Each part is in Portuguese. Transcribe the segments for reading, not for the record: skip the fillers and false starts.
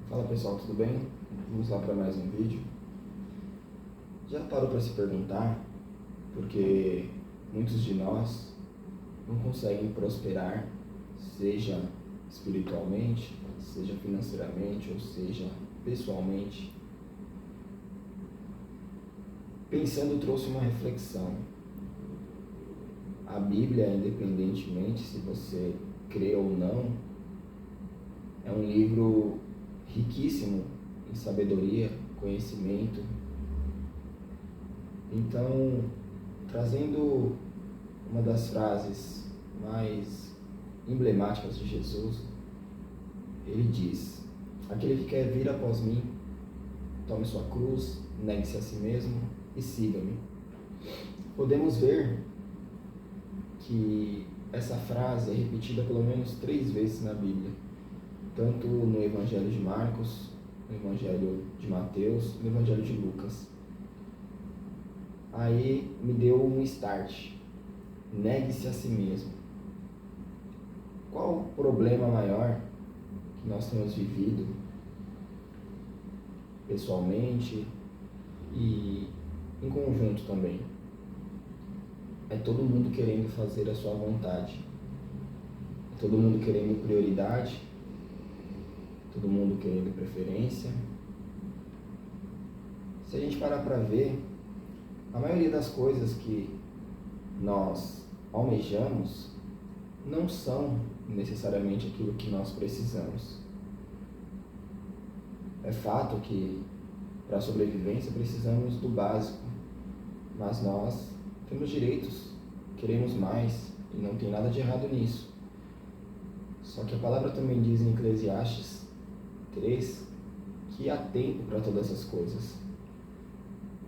Fala pessoal, tudo bem? Vamos lá para mais um vídeo. Já parou para se perguntar porque muitos de nós não conseguem prosperar, seja espiritualmente, seja financeiramente, ou seja pessoalmente? Pensando, trouxe uma reflexão. A Bíblia, independentemente se você crê ou não, é um livro riquíssimo em sabedoria, conhecimento. Então, trazendo uma das frases mais emblemáticas de Jesus, ele diz: aquele que quer vir após mim, tome sua cruz, negue-se a si mesmo e siga-me. Podemos ver que essa frase é repetida pelo menos 3 vezes na Bíblia, tanto no Evangelho de Marcos, no Evangelho de Mateus, no Evangelho de Lucas. Aí me deu um start: negue-se a si mesmo. Qual o problema maior que nós temos vivido pessoalmente e em conjunto também? É todo mundo querendo fazer a sua vontade, é todo mundo querendo prioridade, todo mundo querendo preferência. Se a gente parar para ver, a maioria das coisas que nós almejamos não são necessariamente aquilo que nós precisamos. É fato que para a sobrevivência precisamos do básico, mas nós temos direitos, queremos mais e não tem nada de errado nisso. Só que a palavra também diz em Eclesiastes 3 que há tempo para todas essas coisas.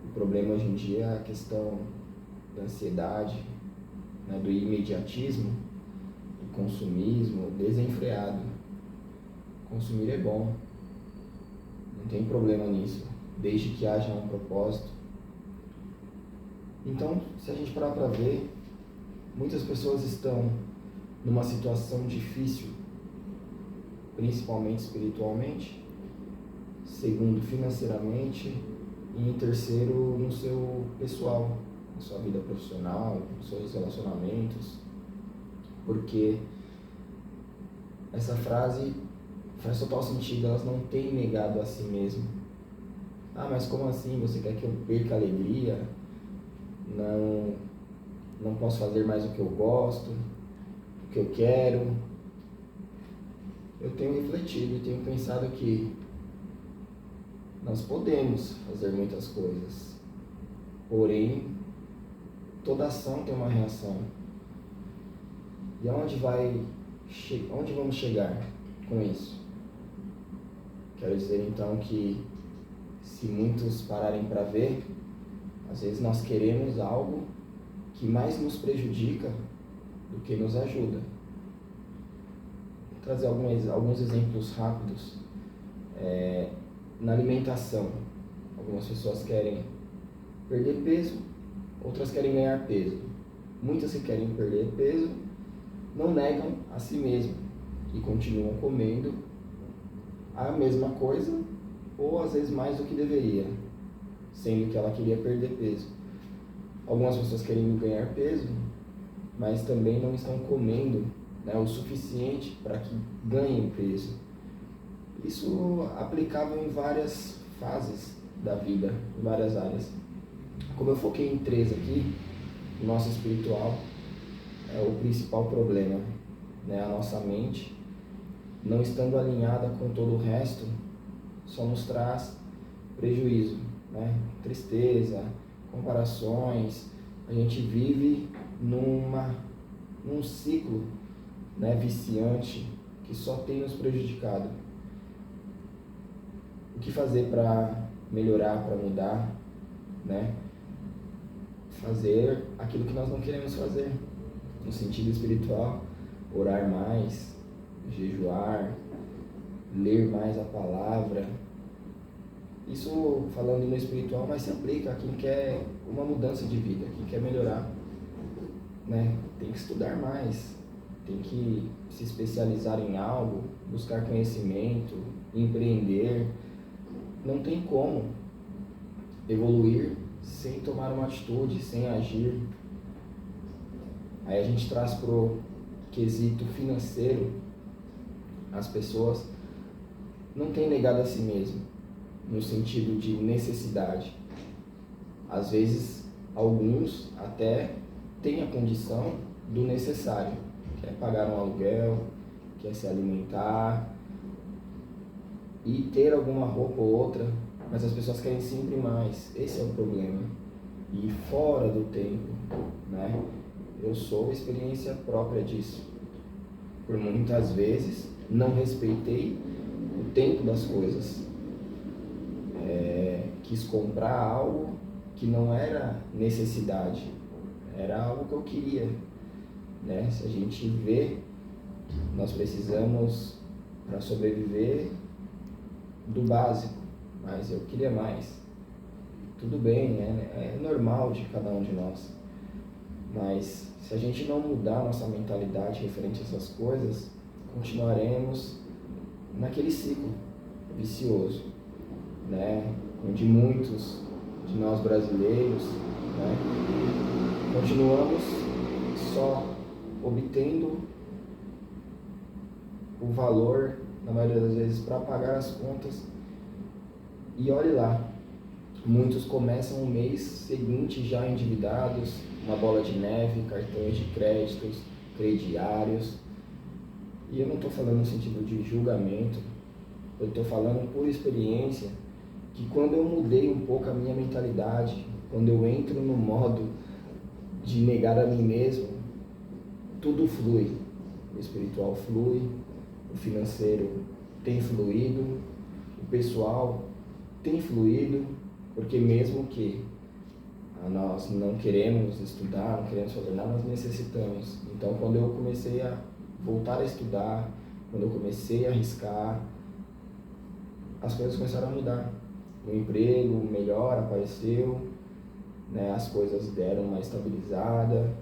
O problema hoje em dia é a questão da ansiedade, do imediatismo, do consumismo desenfreado. Consumir é bom, não tem problema nisso, desde que haja um propósito. Então, se a gente parar para ver, muitas pessoas estão numa situação difícil, principalmente espiritualmente, segundo financeiramente, e em terceiro no seu pessoal, na sua vida profissional, nos seus relacionamentos, porque essa frase faz total sentido. Elas não têm negado a si mesmo. Ah, mas como assim? Você quer que eu perca a alegria? Não posso fazer mais o que eu gosto, o que eu quero. Eu tenho refletido e tenho pensado que nós podemos fazer muitas coisas, porém toda ação tem uma reação. E onde vamos chegar com isso? Quero dizer então que, se muitos pararem para ver, às vezes nós queremos algo que mais nos prejudica do que nos ajuda. Vou trazer alguns exemplos rápidos. Na alimentação, algumas pessoas querem perder peso, outras querem ganhar peso. Muitas que querem perder peso não negam a si mesmo e continuam comendo a mesma coisa, ou às vezes mais do que deveria, sendo que ela queria perder peso. Algumas pessoas querem ganhar peso, mas também não estão comendo o suficiente para que ganhem peso. Isso aplicável em várias fases da vida, em várias áreas. Como eu foquei em 3 aqui, o nosso espiritual é o principal problema. A nossa mente, não estando alinhada com todo o resto, só nos traz prejuízo, tristeza, comparações. A gente vive num ciclo viciante que só tem nos prejudicado. O que fazer para melhorar, para mudar? Fazer aquilo que nós não queremos fazer, no sentido espiritual: orar mais, jejuar, ler mais a palavra. Isso falando no espiritual, mas se aplica a quem quer uma mudança de vida, quem quer melhorar. Tem que estudar mais, tem que se especializar em algo, buscar conhecimento, empreender. Não tem como evoluir sem tomar uma atitude, sem agir. Aí a gente traz pro quesito financeiro. As pessoas não têm negado a si mesmo, no sentido de necessidade. Às vezes, alguns até têm a condição do necessário, quer pagar um aluguel, quer se alimentar e ter alguma roupa ou outra, mas as pessoas querem sempre mais. Esse é o problema. E fora do tempo, né? Eu sou experiência própria disso. Por muitas vezes não respeitei o tempo das coisas. Quis comprar algo que não era necessidade, era algo que eu queria, né? Se a gente vê, nós precisamos, para sobreviver, do básico, mas eu queria mais. Tudo bem, é normal de cada um de nós, mas se a gente não mudar a nossa mentalidade referente a essas coisas, continuaremos naquele ciclo vicioso, né? Onde muitos de nós brasileiros, né, continuamos só obtendo o valor, na maioria das vezes, para pagar as contas. E olhe lá, muitos começam o mês seguinte já endividados, uma bola de neve, cartões de créditos, crediários. E eu não estou falando no sentido de julgamento, eu estou falando por experiência, que quando eu mudei um pouco a minha mentalidade, quando eu entro no modo de negar a mim mesmo, tudo flui. O espiritual flui, o financeiro tem fluído, o pessoal tem fluído, porque mesmo que nós não queremos estudar, não queremos fazer nada, nós necessitamos. Então, quando eu comecei a voltar a estudar, quando eu comecei a arriscar, as coisas começaram a mudar. O emprego melhor apareceu, né? As coisas deram uma estabilizada.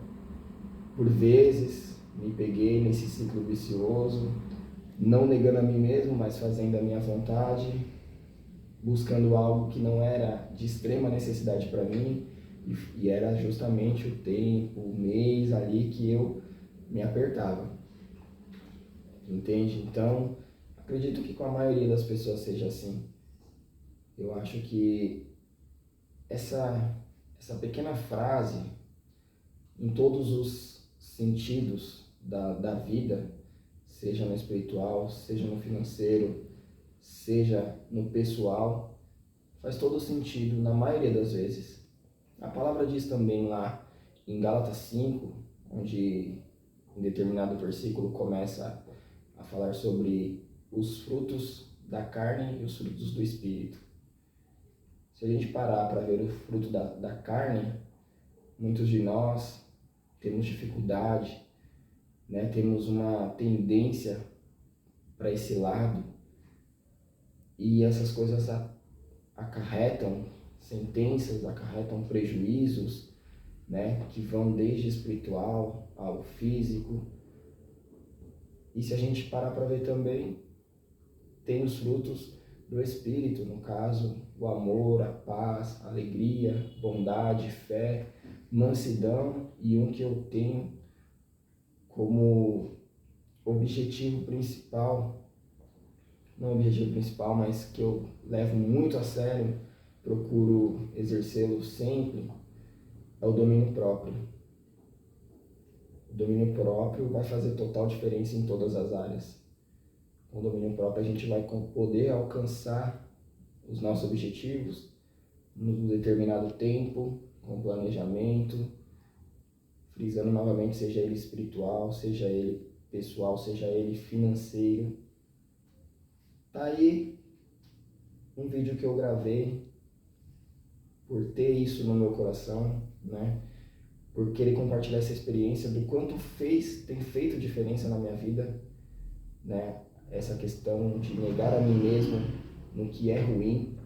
Por vezes me peguei nesse ciclo vicioso, não negando a mim mesmo, mas fazendo a minha vontade, buscando algo que não era de extrema necessidade para mim, e era justamente o tempo, o mês ali que eu me apertava. Entende? Então, acredito que com a maioria das pessoas seja assim. Eu acho que essa pequena frase, em todos os sentidos da vida, seja no espiritual, seja no financeiro, seja no pessoal, faz todo sentido na maioria das vezes. A palavra diz também lá em Gálatas 5, onde em determinado versículo começa a falar sobre os frutos da carne e os frutos do espírito. Se a gente parar para ver o fruto da carne, muitos de nós temos dificuldade, né? Temos uma tendência para esse lado, e essas coisas acarretam sentenças, acarretam prejuízos, né? Que vão desde espiritual ao físico. E se a gente parar para ver também, tem os frutos do Espírito, no caso, o amor, a paz, a alegria, bondade, fé, mansidão, e um que eu tenho como objetivo principal, não objetivo principal, mas que eu levo muito a sério, procuro exercê-lo sempre, é o domínio próprio. O domínio próprio vai fazer total diferença em todas as áreas. Com o domínio próprio a gente vai poder alcançar os nossos objetivos num determinado tempo, com planejamento, frisando novamente, seja ele espiritual, seja ele pessoal, seja ele financeiro. Tá aí um vídeo que eu gravei por ter isso no meu coração, né? Por querer compartilhar essa experiência do quanto tem feito diferença na minha vida, né? Essa questão de negar a mim mesmo no que é ruim,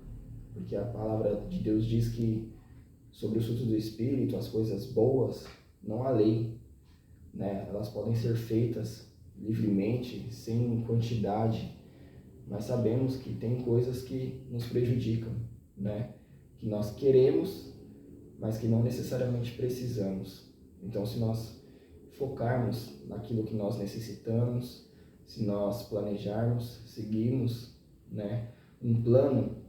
porque a palavra de Deus diz que sobre os frutos do Espírito, as coisas boas, não há lei. né? Elas podem ser feitas livremente, sem quantidade, mas sabemos que tem coisas que nos prejudicam, né? Que nós queremos, mas que não necessariamente precisamos. Então, se nós focarmos naquilo que nós necessitamos, se nós planejarmos, seguirmos, né, um plano,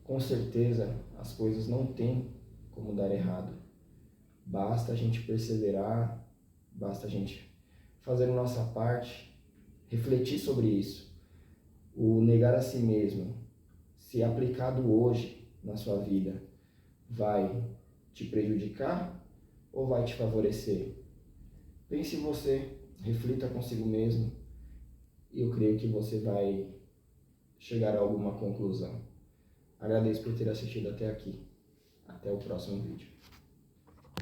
com certeza as coisas não têm como dar errado. Basta a gente perseverar, basta a gente fazer a nossa parte, refletir sobre isso. O negar a si mesmo, se aplicado hoje na sua vida, vai te prejudicar ou vai te favorecer? Pense em você, reflita consigo mesmo e eu creio que você vai chegar a alguma conclusão. Agradeço por ter assistido até aqui. Até o próximo vídeo.